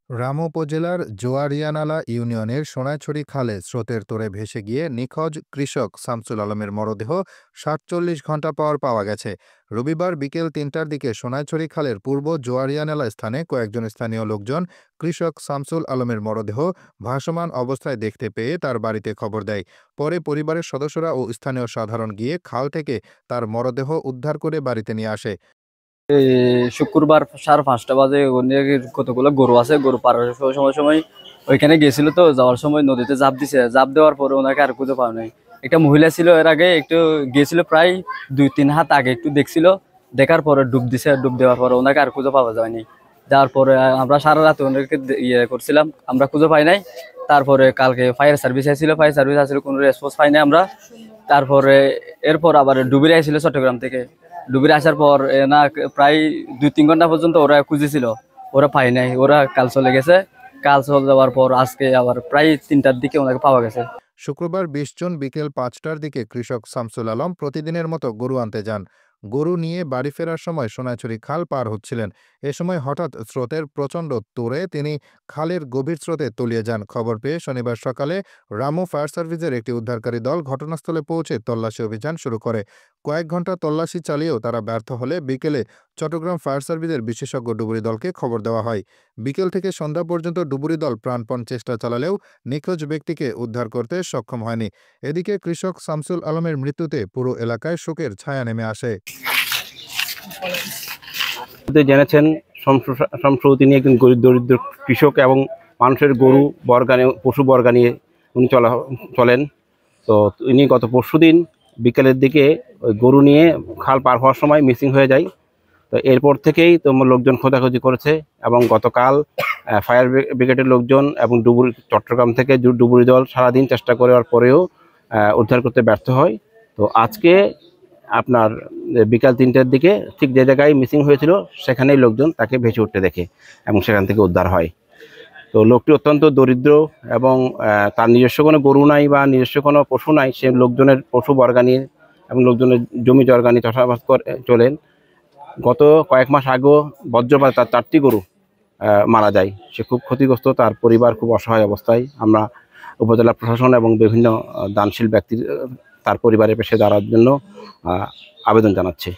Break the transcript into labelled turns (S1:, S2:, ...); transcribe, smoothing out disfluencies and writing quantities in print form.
S1: রামু উপজেলার জোয়ারিয়ানালা ইউনিয়নের সোনাইছড়ি খালে স্রোতের তোড়ে ভেসে গিয়ে নিখোঁজ কৃষক শামসুল আলমের মরদেহ ৪৭ ঘণ্টা পর পাওয়া গেছে। রবিবার বিকেল ৩টার দিকে সোনাইছড়ি খালের পূর্ব জোয়ারিয়ানালা স্থানে কয়েকজন স্থানীয় লোকজন কৃষক শামসুল আলমের মরদেহ ভাসমান অবস্থায় দেখতে পেয়ে তার বাড়িতে খবর দেয়। পরে পরিবারের সদস্যরা ও স্থানীয় সাধারণ গিয়ে খাল থেকে তার মরদেহ উদ্ধার করে বাড়িতে নিয়ে আসে।
S2: শুক্রবার 5:30 বাজে কতগুলো গরু আছে, গরু পার সময় সময় ওইখানে গেছিল। তো যাওয়ার সময় নদীতে ঝাঁপ দিছে, ঝাঁপ দেওয়ার পরে ওনাকে আর খুঁজে পাওয়া নাই। একটা মহিলা ছিল, এর আগে একটু গিয়েছিল, প্রায় 2-3 হাত আগে একটু দেখছিল, দেখার পরে ডুব দিছে, ডুব দেওয়ার পরে ওনাকে আর খুঁজে পাওয়া যায়নি। যাওয়ার পরে আমরা সারা রাত ওনাকে করছিলাম, আমরা খুঁজে পাই নাই। তারপরে কালকে ফায়ার সার্ভিস আসছিল, কোনো রেসপন্স পাই নাই আমরা। তারপরে এরপর আবার ডুবিরে আসছিল চট্টগ্রাম থেকে। ডুবিরে আসার পর না প্রায় 2-3 ঘন্টা পর্যন্ত ওরা খুঁজেছিল, ওরা পাই নাই। ওরা কাল চলে গেছে। কাল চলে যাওয়ার পর আজকে আবার প্রায় 3টার দিকে ওনাকে পাওয়া গেছে।
S1: শুক্রবার ২০ জুন বিকেল ৫টার দিকে কৃষক শামসুল আলম প্রতিদিনের মতো গরু আনতে যান। গরু নিয়ে বাড়ি ফেরার সময় সোনাইছড়ি খাল পার হচ্ছিলেন। এ সময় হঠাৎ স্রোতের প্রচণ্ড তোড়ে তিনি খালের গভীর স্রোতে তলিয়ে যান। খবর পেয়ে শনিবার সকালে রামু ফায়ার সার্ভিসের একটি উদ্ধারকারী দল ঘটনাস্থলে পৌঁছে তল্লাশি অভিযান শুরু করে। কয়েক ঘন্টা তল্লাশি চালিয়েও তারা ব্যর্থ হলে বিকেলে চট্টগ্রাম ফায়ার সার্ভিসের বিশেষজ্ঞ ডুবুরি দলকে খবর দেওয়া হয়। বিকেল থেকে সন্ধ্যা পর্যন্ত ডুবুরি দল প্রাণপণ চেষ্টা চালালেও নিখোঁজ ব্যক্তিকে উদ্ধার করতে সক্ষম হয়নি। এদিকে কৃষক শামসুল আলমের মৃত্যুতে পুরো এলাকায় শোকের ছায়া নেমে আসে।
S3: জেনেছেন শামসু তিনি একজন গরিব দরিদ্র কৃষক এবং মানুষের গরু বর্গা পশু বর্গা নিয়ে উনি চলেন। তো ইনি গত পরশুদিন বিকেলের দিকে ওই গরু নিয়ে খাল পার হওয়ার সময় মিসিং হয়ে যায়। তো এরপর থেকেই লোকজন খোঁজাখুঁজি করেছে এবং গতকাল ফায়ার ব্রিগেডের লোকজন এবং চট্টগ্রাম থেকে ডুবুরি দল সারাদিন চেষ্টা করার পরেও উদ্ধার করতে ব্যর্থ হয়। তো আজকে আপনার বিকাল 3টার দিকে ঠিক যে জায়গায় মিসিং হয়েছিল সেখানেই লোকজন তাকে ভেসে উঠতে দেখে এবং সেখান থেকে উদ্ধার হয়। তো লোকটি অত্যন্ত দরিদ্র এবং তার নিজস্ব কোনো গরু নাই বা নিজস্ব কোনো পশু নাই। সে লোকজনের পশু বর্গা নিয়ে এবং লোকজনের জমি জর্গা নিয়ে চাষাবাদ করে চলেন। গত কয়েক মাস আগেও বজ্রপাতে তার 4টি গরু মারা যায়। সে খুব ক্ষতিগ্রস্ত, তার পরিবার খুব অসহায় অবস্থায়। আমরা উপজেলা প্রশাসন এবং বিভিন্ন দানশীল ব্যক্তির তার পরিবারের পাশে দাঁড়ার জন্য আবেদন জানাচ্ছি।